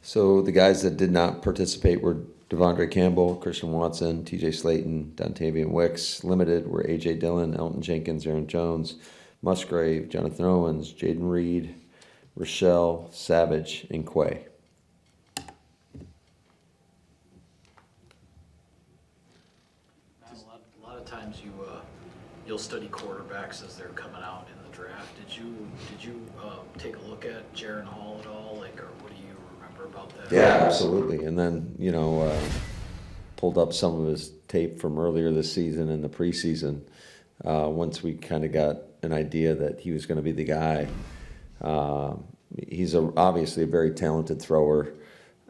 So the guys that did not participate were Devondre Campbell, Christian Watson, TJ Slayton, Dontavian Wicks. Limited were AJ Dillon, Elton Jenkins, Aaron Jones, Musgrave, Jonathan Owens, Jaden Reed, Rochelle, Savage, and Quay. A lot of times you'll study quarterbacks as they're coming out in the draft. Did you take a look at Jaron Hall at all, or what do you remember about that? Yeah, absolutely. And then pulled up some of his tape from earlier this season in the preseason. Once we kind of got an idea that he was going to be the guy. He's obviously a very talented thrower,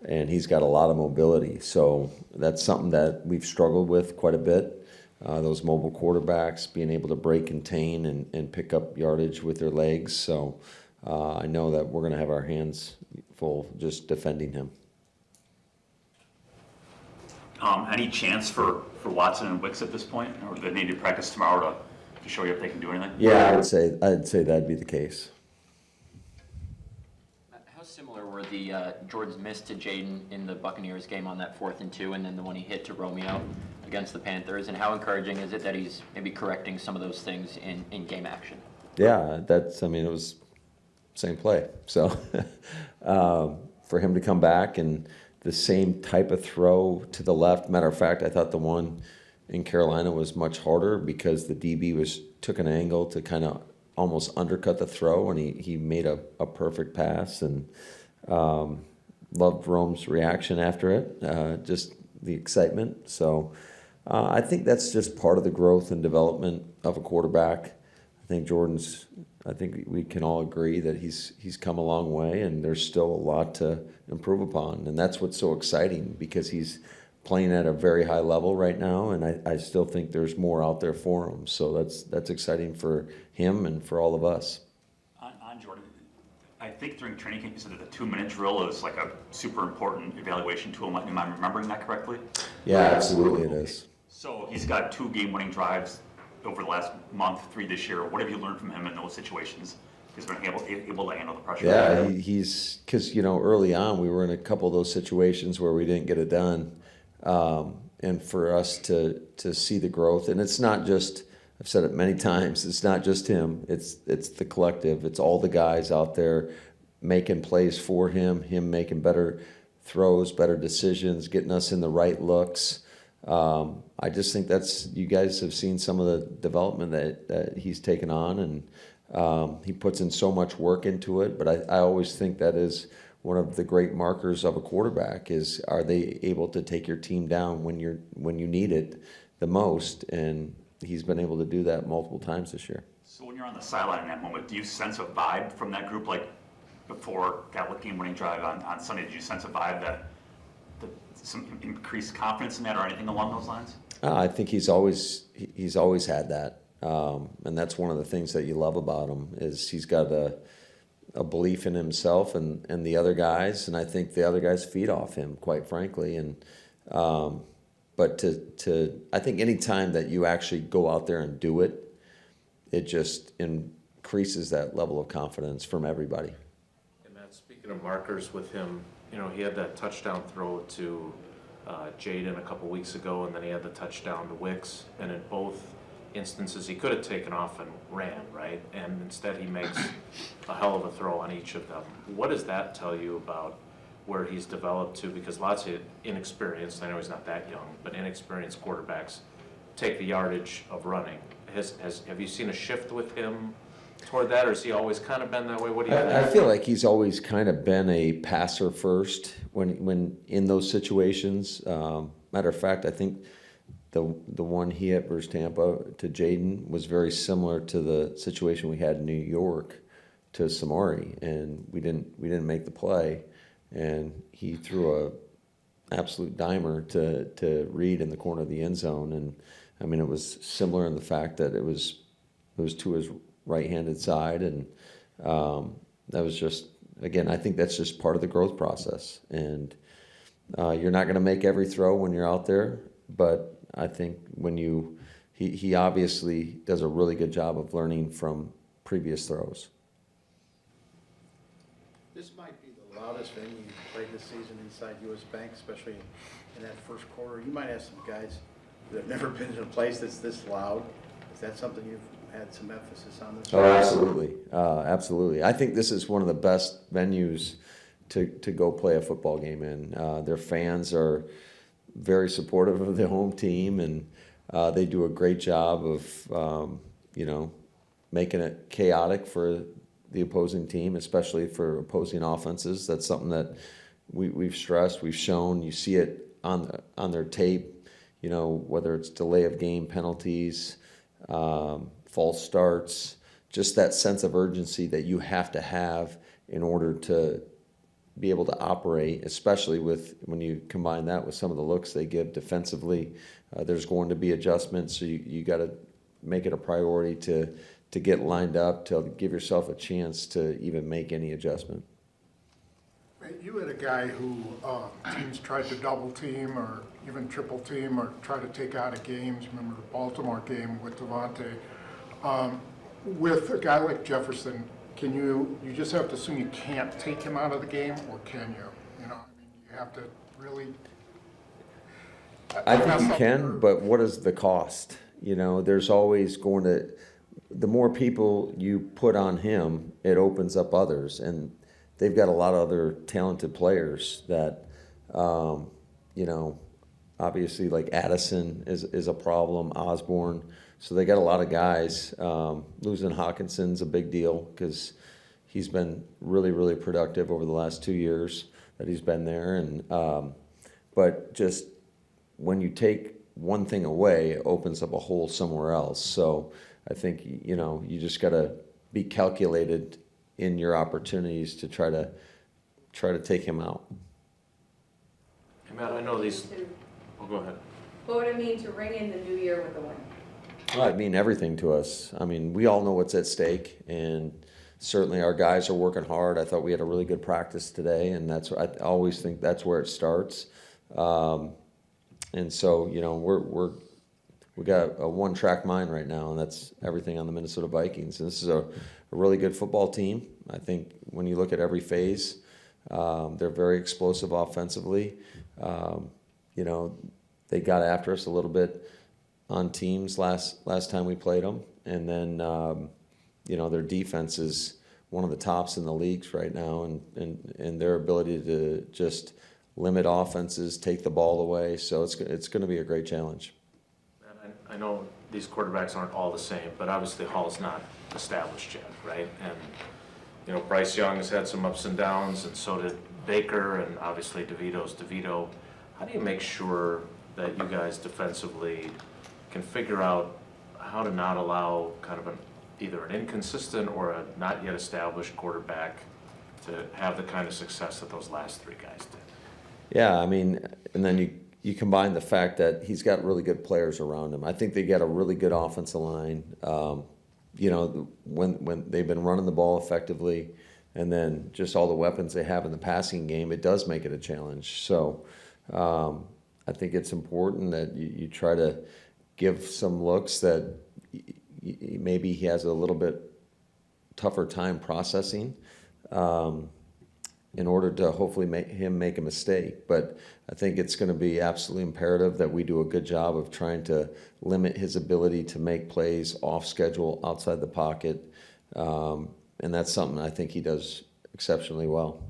and he's got a lot of mobility. So that's something that we've struggled with quite a bit. Those mobile quarterbacks being able to break, contain, and pick up yardage with their legs. So I know that we're going to have our hands full just defending him. Any chance for Watson and Wicks at this point, or do they need to practice tomorrow to show you if they can do anything? Yeah, I'd say that'd be the case. How similar were the Jordan's miss to Jaden in the Buccaneers game on that 4th and 2, and then the one he hit to Romeo against the Panthers? And how encouraging is it that he's maybe correcting some of those things in game action? Yeah, it was same play. So for him to come back and the same type of throw to the left. Matter of fact, I thought the one in Carolina was much harder because the DB took an angle to kind of almost undercut the throw, and he made a perfect pass, and loved Rome's reaction after it, just the excitement. So I think that's just part of the growth and development of a quarterback. I think we can all agree that he's come a long way, and there's still a lot to improve upon. And that's what's so exciting, because he's playing at a very high level right now, and I still think there's more out there for him. So that's exciting for him and for all of us. On Jordan, I think during training camp you said that the 2-minute drill is like a super important evaluation tool. Am I remembering that correctly? Yeah, absolutely it is. So he's got 2 game-winning drives over the last month, 3 this year. What have you learned from him in those situations? He's been able to handle the pressure. Yeah, he's because early on we were in a couple of those situations where we didn't get it done, and for us to see the growth, and it's not just, I've said it many times, it's not just him, it's the collective, it's all the guys out there making plays for him making better throws, better decisions, getting us in the right looks. I just think you guys have seen some of the development that he's taken on, and he puts in so much work into it. But I always think that is one of the great markers of a quarterback is, are they able to take your team down when you need it the most? And he's been able to do that multiple times this year. So when you're on the sideline in that moment, do you sense a vibe from that group? Like before that game-winning drive on Sunday, did you sense a vibe that some increased confidence in that or anything along those lines? I think he's always had that, and that's one of the things that you love about him is he's got a belief in himself and the other guys, and I think the other guys feed off him, quite frankly. And but I think any time that you actually go out there and do it, it just increases that level of confidence from everybody. And Matt, speaking of markers with him, he had that touchdown throw to Jaden a couple weeks ago, and then he had the touchdown to Wicks, and in both instances he could have taken off and ran, right? And instead he makes a hell of a throw on each of them. What does that tell you about where he's developed to? Because lots of inexperienced, I know he's not that young, but inexperienced quarterbacks take the yardage of running. Have you seen a shift with him toward that, or has he always kind of been that way? What do you think? I feel like he's always kind of been a passer first when in those situations. Matter of fact, I think the one he hit versus Tampa to Jaden was very similar to the situation we had in New York to Samori, and we didn't make the play, and he threw a absolute dimer to Reed in the corner of the end zone. And I mean, it was similar in the fact that it was to his right-handed side, and that was just, again, I think that's just part of the growth process. And you're not going to make every throw when you're out there, but I think when he obviously does a really good job of learning from previous throws. This might be the loudest venue you played this season inside US Bank, especially in that first quarter. You might have some guys that have never been in a place that's this loud. Is that something you've had some emphasis on this Oh, year? absolutely, absolutely. I think this is one of the best venues to go play a football game in. Their fans are very supportive of the home team, and they do a great job of, making it chaotic for the opposing team, especially for opposing offenses. That's something that we've stressed, we've shown. You see it on their tape, whether it's delay of game penalties, false starts, just that sense of urgency that you have to have in order to be able to operate, especially when you combine that with some of the looks they give defensively. There's going to be adjustments, so you got to make it a priority to get lined up, to give yourself a chance to even make any adjustment. You had a guy who teams tried to double team or even triple team or try to take out of games. Remember the Baltimore game with Devontae. With a guy like Jefferson, you just have to assume you can't take him out of the game, or can you? You have to really. I think you can, but what is the cost? There's always going to, the more people you put on him, it opens up others, and they've got a lot of other talented players that, obviously like Addison is a problem, Osborne. So they got a lot of guys. Losing Hawkinson's a big deal because he's been really, really productive over the last 2 years that he's been there. And but just when you take one thing away, it opens up a hole somewhere else. So I think you just got to be calculated in your opportunities to try to take him out. Hey, Matt, I know these. Oh, go ahead. What would it mean to ring in the new year with a win? Well, it mean everything to us. I mean, we all know what's at stake, and certainly our guys are working hard. I thought we had a really good practice today, and I always think that's where it starts. And so we got a one-track mind right now, and that's everything on the Minnesota Vikings. And this is a really good football team. I think when you look at every phase, they're very explosive offensively. They got after us a little bit on teams last time we played them, and then their defense is one of the tops in the leagues right now, and their ability to just limit offenses, take the ball away. So it's going to be a great challenge. And I know these quarterbacks aren't all the same, but obviously Hall's not established yet, right? And Bryce Young has had some ups and downs, and so did Baker, and obviously DeVito's DeVito. How do you make sure that you guys defensively can figure out how to not allow kind of either an inconsistent or a not yet established quarterback to have the kind of success that those last three guys did? Yeah, I mean, and then you combine the fact that he's got really good players around him. I think they got a really good offensive line. When they've been running the ball effectively, and then just all the weapons they have in the passing game, it does make it a challenge. So I think it's important that you try to give some looks that maybe he has a little bit tougher time processing in order to hopefully make a mistake. But I think it's going to be absolutely imperative that we do a good job of trying to limit his ability to make plays off schedule, outside the pocket. And that's something I think he does exceptionally well.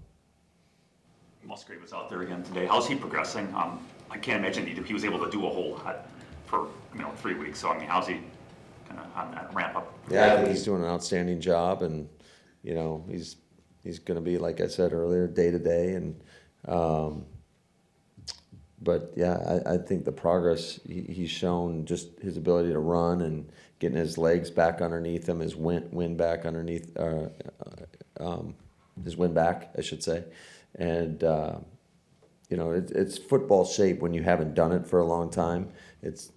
Musgrave was out there again today. How's he progressing? I can't imagine he was able to do a whole lot for 3 weeks. So I mean, how's he kind of on that ramp up? Yeah, I think he's doing an outstanding job, and he's going to be, like I said earlier, day to day. And but yeah, I think the progress he's shown, just his ability to run and getting his legs back underneath him, his wind back underneath, his wind back, I should say, and it's football shape when you haven't done it for a long time. It's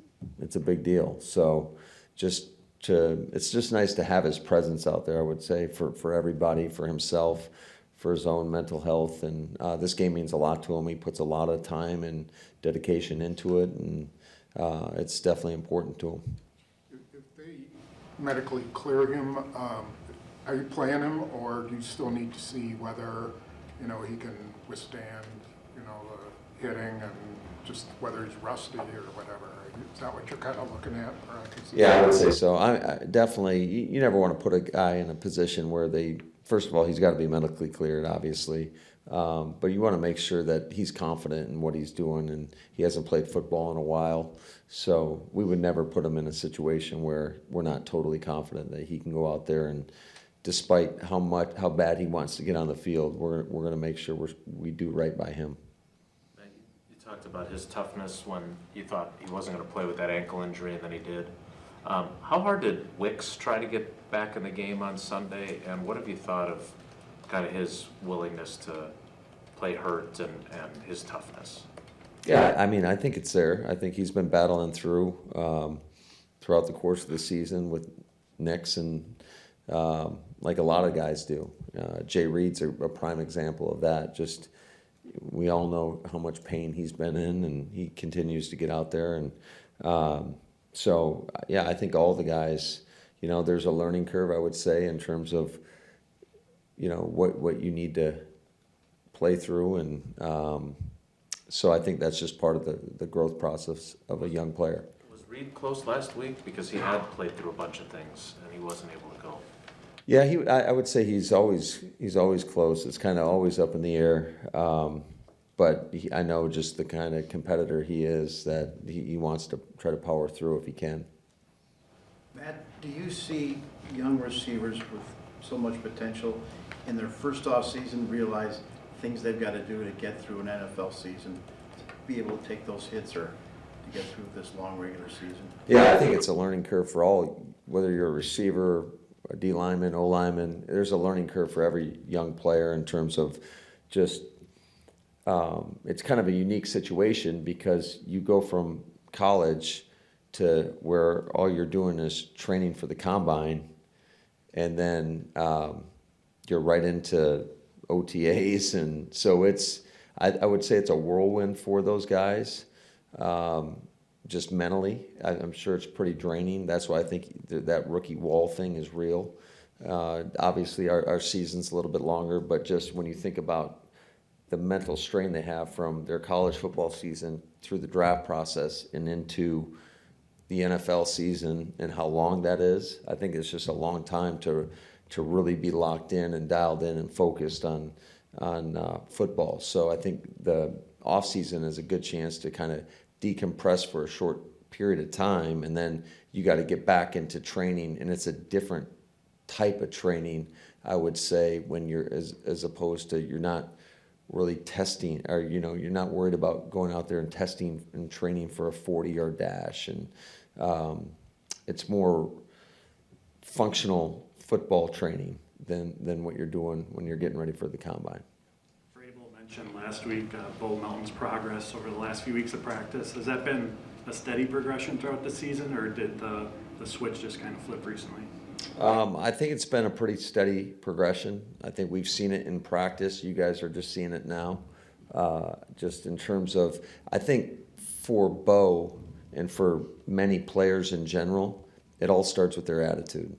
a big deal. So it's just nice to have his presence out there, I would say, for everybody, for himself, for his own mental health. And this game means a lot to him. He puts a lot of time and dedication into it, and it's definitely important to him. If they medically clear him, are you playing him, or do you still need to see whether you know, he can withstand, you know, the hitting and just whether he's rusty or whatever. Is that what you're kind of looking at? Or I can see Yeah, I would say so. I definitely, you never want to put a guy in a position where first of all, he's got to be medically cleared, obviously. But you want to make sure that he's confident in what he's doing, and he hasn't played football in a while. So we would never put him in a situation where we're not totally confident that he can go out there and, despite how bad he wants to get on the field, we're going to make sure we do right by him. You talked about his toughness when you thought he wasn't going to play with that ankle injury, and then he did. How hard did Wicks try to get back in the game on Sunday, and what have you thought of kind of his willingness to play hurt and his toughness? Yeah, I mean, I think it's there. I think he's been battling through throughout the course of the season with nicks and like a lot of guys do. Jay Reed's a prime example of that. Just we all know how much pain he's been in, and he continues to get out there. And so, yeah, I think all the guys, you know, there's a learning curve, I would say, in terms of, you know, what you need to play through. And so I think that's just part of the growth process of a young player. Was Reed close last week? Because he had played through a bunch of things, and he wasn't able to go. Yeah, I would say he's always close. It's kind of always up in the air. But I know just the kind of competitor he is, that he wants to try to power through if he can. Matt, do you see young receivers with so much potential in their first off season realize things they've got to do to get through an NFL season, to be able to take those hits or to get through this long regular season? Yeah, I think it's a learning curve for all, whether you're a receiver, a D lineman, O lineman. There's a learning curve for every young player in terms of just, it's kind of a unique situation because you go from college to where all you're doing is training for the combine, and then you're right into OTAs, and so I would say it's a whirlwind for those guys, just mentally. I'm sure it's pretty draining. That's why I think that rookie wall thing is real. Obviously, our season's a little bit longer, but just when you think about the mental strain they have from their college football season through the draft process and into the NFL season and how long that is, I think it's just a long time to really be locked in and dialed in and focused on football. So I think the off season is a good chance to kind of decompress for a short period of time, and then you got to get back into training, and it's a different type of training, I would say, when you're as opposed to you're not really testing, or you know, you're not worried about going out there and testing and training for a 40-yard dash, and it's more functional football training than what you're doing when you're getting ready for the combine. Vrabel mentioned last week Bull Mountain's progress over the last few weeks of practice. Has that been a steady progression throughout the season, or did the switch just kind of flip recently? I think it's been a pretty steady progression. I think we've seen it in practice. You guys are just seeing it now. Just in terms of, I think for Bo and for many players in general, it all starts with their attitude.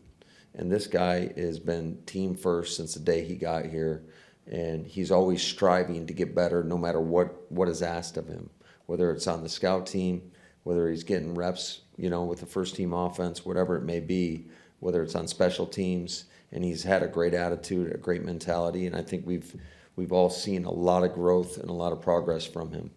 And this guy has been team first since the day he got here, and he's always striving to get better no matter what is asked of him, whether it's on the scout team, whether he's getting reps, you know, with the first team offense, whatever it may be, whether it's on special teams. And he's had a great attitude, a great mentality, and I think we've all seen a lot of growth and a lot of progress from him.